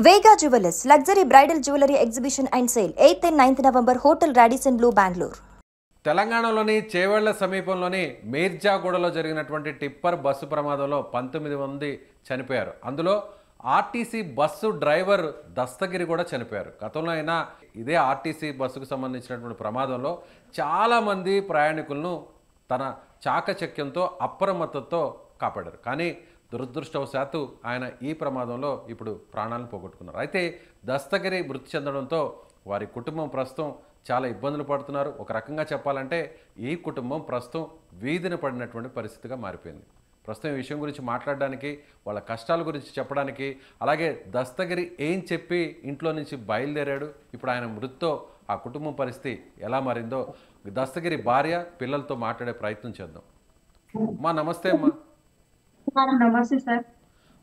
Vega Jewelers, luxury bridal jewelry exhibition and sale, 8th and 9th November, Hotel Radisson Blu, Bangalore. తెలంగాణలోని చేవెళ్ల సమీపంలోని మేర్జాగూడలో జరిగినటువంటి tipper bus ప్రమాదంలో 19 మంది చనిపోయారు. అందులో ఆర్టీసీ బస్సు డ్రైవర్ దస్తగిరి కూడా చనిపోయారు. గతంలో అయినా ఇదే ఆర్టీసీ బస్సుకు సంబంధించినటువంటి ప్రమాదంలో చాలామంది ప్రయాణికులను తన చాకచక్యంతో అప్రమత్తతో కాపాడారు. కానీ దురదృష్టవశాత్తు ఆయన ఈ ప్రమాదంలో ఇప్పుడు ప్రాణాలను పోగొట్టుకున్నారు. అయితే దస్తగిరి మృతి చెందడంతో వారి కుటుంబం ప్రస్తుతం చాలా ఇబ్బందులు పడుతున్నారు. ఒక రకంగా చెప్పాలంటే ఈ కుటుంబం ప్రస్తుతం వీధిన పడినటువంటి పరిస్థితిగా మారిపోయింది. ప్రస్తుతం ఈ విషయం గురించి మాట్లాడడానికి, వాళ్ళ కష్టాల గురించి చెప్పడానికి, అలాగే దస్తగిరి ఏం చెప్పి ఇంట్లో నుంచి బయలుదేరాడు, ఇప్పుడు ఆయన మృతితో ఆ కుటుంబం పరిస్థితి ఎలా మారిందో దస్తగిరి భార్య పిల్లలతో మాట్లాడే ప్రయత్నం చేద్దాం. మా నమస్తే అమ్మా. నమస్తే సార్.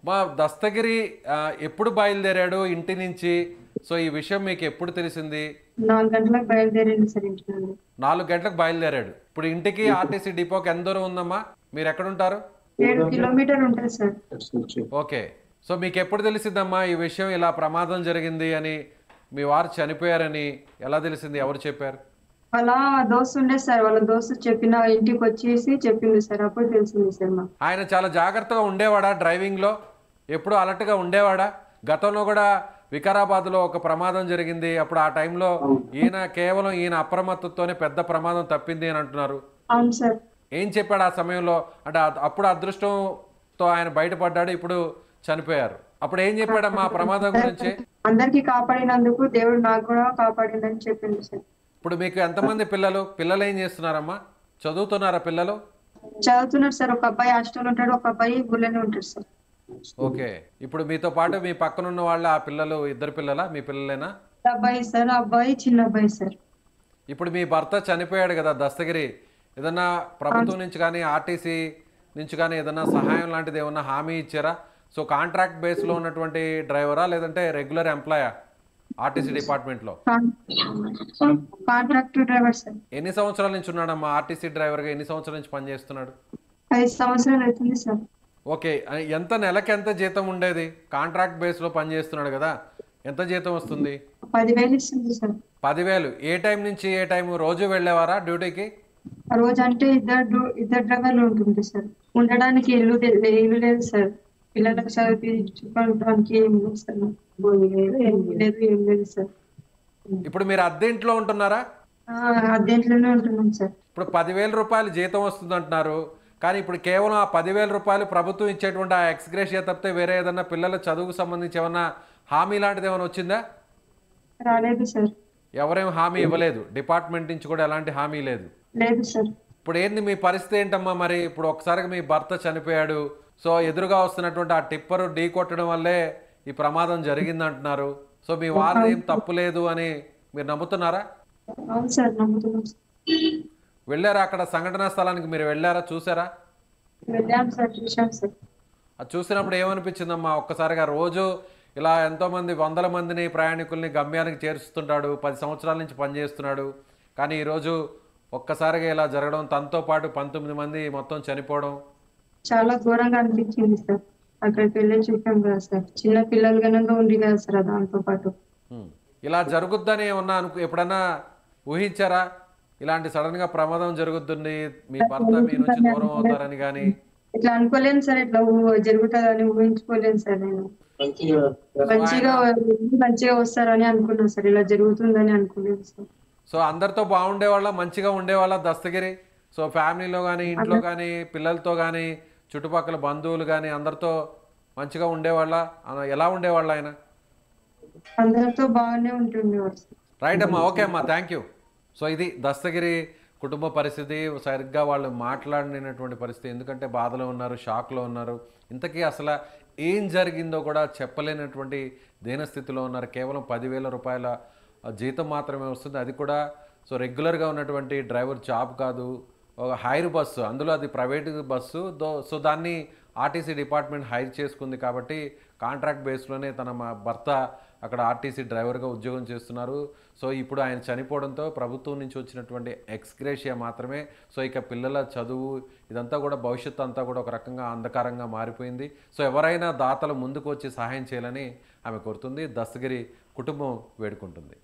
మా దస్తగిరి ఎప్పుడు బయలుదేరాడు ఇంటి నుంచి? సో ఈ విషయం మీకు ఎప్పుడు తెలిసింది? 4 గంటలకు బయలుదేరింది సార్ ఇంటి నుండి. 4 గంటలకు బయలుదేరాడు. ఇప్పుడు ఇంటికి ఆర్టీసీ డిపోకి ఎంత దూరం ఉందమ్మా? మీరు ఎక్కడ ఉంటారు? 7 కిలోమీటర్లు ఉంటుంది సార్. ఓకే. సో మీకు ఎప్పుడు తెలిసిందమ్మా ఈ విషయం, ఇలా ప్రమాదం జరిగింది అని, మీ వారు చనిపోయారని ఎలా తెలిసింది? ఎవరు చెప్పారు? వాళ్ళ దోస్తు ఉండే సార్, వాళ్ళ దోస్తు చెప్పిన ఇంటికి వచ్చేసి చెప్పింది సార్, అప్పుడు తెలిసింది సార్ మాకు. ఆయన చాలా జాగ్రత్తగా ఉండేవాడా డ్రైవింగ్లో? ఎప్పుడు అలర్ట్గా ఉండేవాడా? గతంలో కూడా వికారాబాద్లో ఒక ప్రమాదం జరిగింది. అప్పుడు ఆ టైంలో ఈయన అప్రమత్తతోనే పెద్ద ప్రమాదం తప్పింది అని అంటున్నారు. అవును సార్. ఏం చెప్పాడు ఆ సమయంలో? అంటే అప్పుడు అదృష్టంతో ఆయన బయటపడ్డాడు, ఇప్పుడు చనిపోయారు. అప్పుడు ఏం చెప్పాడమ్మా ఆ ప్రమాదం గురించి? అందరికి కాపాడినందుకు దేవుడు నాకు కూడా కాపాడిందని చెప్పింది సార్. ఇప్పుడు మీకు ఎంతమంది పిల్లలు? పిల్లలు ఏం చేస్తున్నారమ్మా? చదువుతున్నారా పిల్లలు? చదువుతున్నారు సార్. ఒక అబ్బాయి హాస్టల్ ఉంటాడు, ఒక అబ్బాయి గుళ్ళనే ఉంటాడు సార్. ఓకే. ఇప్పుడు మీతో పాటు మీ పక్కన ఉన్న వాళ్ళ ఆ పిల్లలు ఇద్దరు పిల్లలా? మీ పిల్లలేనా? అబ్బాయి సార్, అబ్బాయి చిన్న అబ్బాయి సార్. ఇప్పుడు మీ భర్త చనిపోయాడు కదా దస్తగిరి, ఏదన్నా ప్రభుత్వం నుంచి కానీ ఆర్టీసీ నుంచి కానీ ఏదన్నా సహాయం లాంటిది ఏమన్నా హామీ ఇచ్చారా? సో కాంట్రాక్ట్ బేస్లో ఉన్నటువంటి డ్రైవరా లేదంటే రెగ్యులర్ ఎంప్లాయా ఆర్టీసీ డిపార్ట్మెంట్లో? Contract driver sir. ఎన్ని సంవత్సరాల నుంచి ఉన్నాడమ్మా ఆర్టీసీ డ్రైవర్గా? ఎన్ని సంవత్సరాల నుంచి పనిచేస్తున్నాడు? 5 సంవత్సరాలు అవుతుంది సార్. ఓకే. నెలకి ఎంత జీతం ఉండేది? కాంట్రాక్ట్ బేస్లో పనిచేస్తున్నాడు కదా, ఎంత జీతం వస్తుంది? 10,000 ఇస్తుంది సార్. 10,000. ఏ టైం నుంచి ఏ టైం? రోజు వెళ్ళేవారా డ్యూటీకి? రోజు అంటే ఇద్దరు డ్రైవర్లు ఉంటుంది సార్. ఉండడానికి ఇల్లు లేదు సార్. పిల్లలకు చదివించుకోవడానికి ఏం లేదు సార్. ఏం లేదు సార్. ఇప్పుడు మీరు అద్దె ఇంట్లో ఉంటున్నారా? అద్దె ఇంట్లోనే ఉంటున్నాం సార్. ఇప్పుడు 10,000 రూపాయలు జీతం వస్తుంది అంటున్నారు, కానీ ఇప్పుడు కేవలం ఆ 10,000 రూపాయలు ప్రభుత్వం ఇచ్చేటువంటి ఆ ఎక్స్గ్రేషియా తప్పితే వేరే ఏదన్నా పిల్లల చదువుకు సంబంధించి ఏమన్నా హామీ లాంటిది ఏమైనా వచ్చిందా? రాలేదు సార్. ఎవరేం హామీ ఇవ్వలేదు? డిపార్ట్మెంట్ నుంచి కూడా ఎలాంటి హామీ లేదు? లేదు సార్. ఇప్పుడు ఏంది మీ పరిస్థితి ఏంటమ్మా మరి? ఇప్పుడు ఒకసారిగా మీ భర్త చనిపోయాడు, సో ఎదురుగా వస్తున్నటువంటి ఆ టిప్పర్ ఢీ కొట్టడం వల్లే ఈ ప్రమాదం జరిగింది అంటున్నారు. సో మీ వారు ఏం తప్పు లేదు అని మీరు నమ్ముతున్నారా? అవును సార్, నమ్ముతున్నాం. వెళ్ళారా అక్కడ సంఘటనా స్థలానికి? మీరు వెళ్ళారా, చూసారా? వెళ్ళాం సార్, చూసాం సార్. అది చూసినప్పుడు ఏమనిపించిందమ్మా? ఒక్కసారిగా రోజు ఇలా ఎంతోమంది వందల మందిని ప్రయాణికుల్ని గమ్యానికి చేరుస్తుంటాడు, 10 సంవత్సరాల నుంచి పనిచేస్తున్నాడు, కానీ ఈరోజు ఒక్కసారిగా ఇలా జరగడం, తనతో పాటు 19 మంది మొత్తం చనిపోవడం చాలా ఘోరంగా అనిపించింది సార్. అక్కడికి వెళ్ళి చూసాం కదా సార్, చిన్న పిల్లలు కనుక ఉంది కదా సార్ దాంతో పాటు. ఇలా జరుగుద్దని ఏమన్నా ఎప్పుడన్నా ఊహించారా? ఇలాంటి సడన్ గా ప్రమాదం జరుగుతుంది, మీ భర్త మీ నుంచి దూరం అవుతారని? కానీ ఇట్లా అనుకోలేను సార్, ఇట్లా జరుగుతుందని ఊహించుకోలేను సార్. నేను మంచిగా వస్తారని అనుకున్నాను సార్, ఇలా జరుగుతుందని అనుకోలేదు సార్. సో అందరితో బాగుండేవాళ్ళ, మంచిగా ఉండేవాళ్ళ దస్తగిరి? సో ఫ్యామిలీలో కానీ, ఇంట్లో కానీ, పిల్లలతో కానీ, చుట్టుపక్కల బంధువులు కానీ అందరితో మంచిగా ఉండేవాళ్ళ? ఎలా ఉండేవాళ్ళ ఆయన? అందరితో బాగానే ఉంటుండేవారు. రైట్ అమ్మా, ఓకే అమ్మా, థ్యాంక్ యూ. సో ఇది దస్తగిరి కుటుంబ పరిస్థితి. సరిగ్గా వాళ్ళు మాట్లాడినటువంటి పరిస్థితి, ఎందుకంటే బాధలో ఉన్నారు, షాక్లో ఉన్నారు. ఇంతకీ అసలు ఏం జరిగిందో కూడా చెప్పలేనటువంటి దీనస్థితిలో ఉన్నారు. కేవలం 10,000 రూపాయల జీతం మాత్రమే వస్తుంది, అది కూడా సో రెగ్యులర్గా ఉన్నటువంటి డ్రైవర్ జాబ్ కాదు, ఒక హైర్ బస్సు, అందులో అది ప్రైవేట్ బస్సు. సో దాన్ని ఆర్టీసీ డిపార్ట్మెంట్ హైర్ చేసుకుంది కాబట్టి కాంట్రాక్ట్ బేస్లోనే తన భర్త అక్కడ ఆర్టీసీ డ్రైవర్గా ఉద్యోగం చేస్తున్నారు. సో ఇప్పుడు ఆయన చనిపోవడంతో ప్రభుత్వం నుంచి వచ్చినటువంటి ఎక్స్గ్రేషియా మాత్రమే. సో ఇక పిల్లల చదువు ఇదంతా కూడా భవిష్యత్తు అంతా కూడా ఒక రకంగా అంధకారంగా మారిపోయింది. సో ఎవరైనా దాతలు ముందుకు వచ్చి సహాయం చేయాలని ఆమె కోరుతుంది. దస్తగిరి కుటుంబం వేడుకుంటుంది.